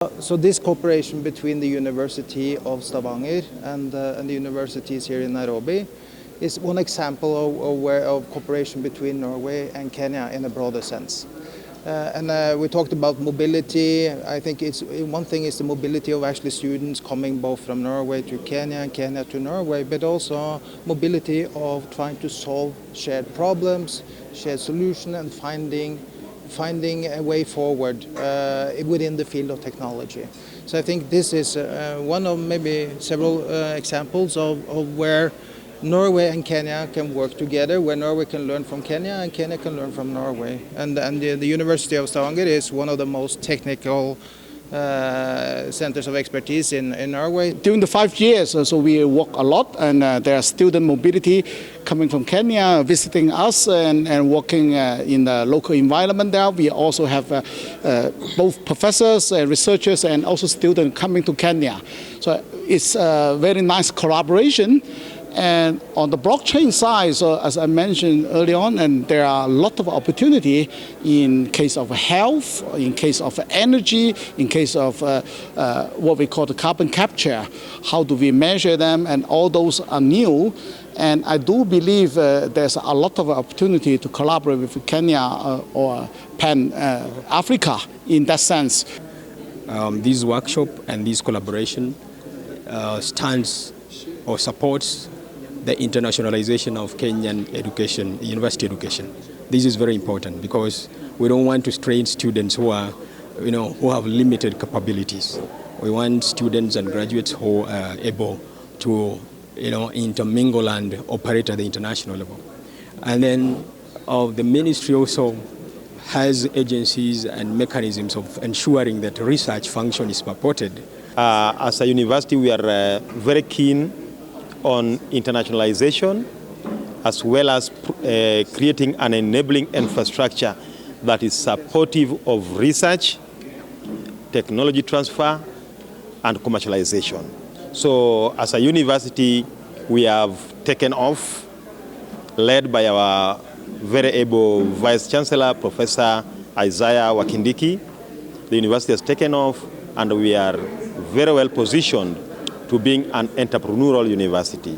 So this cooperation between the University of Stavanger and the universities here in Nairobi is one example of cooperation between Norway and Kenya in a broader sense. We talked about mobility. I think one thing is the mobility of actually students coming both from Norway to Kenya and Kenya to Norway, but also mobility of trying to solve shared problems, shared solutions, and finding a way forward within the field of technology. So I think this is one of maybe several examples of where Norway and Kenya can work together, where Norway can learn from Kenya and Kenya can learn from Norway. And the University of Stavanger is one of the most technical centers of expertise in Norway. During the 5 years, so we work a lot, and there are student mobility coming from Kenya, visiting us and working in the local environment there. We also have both professors, researchers, and also students coming to Kenya. So it's a very nice collaboration. And on the blockchain side, so as I mentioned early on, and there are a lot of opportunity in case of health, in case of energy, in case of what we call the carbon capture. How do we measure them? And all those are new. And I do believe there's a lot of opportunity to collaborate with Kenya or Pan-Africa in that sense. This workshop and this collaboration stands or supports the internationalization of Kenyan education, university education. This is very important because we don't want to train students who are, who have limited capabilities. We want students and graduates who are able to, intermingle and operate at the international level. And then the ministry also has agencies and mechanisms of ensuring that research function is supported. As a university, we are very keen on internationalization, as well as creating an enabling infrastructure that is supportive of research, technology transfer, and commercialization. So as a university, we have taken off, led by our very able Vice Chancellor, Professor Isaiah Wakindiki. The university has taken off, and we are very well positioned to being an entrepreneurial university.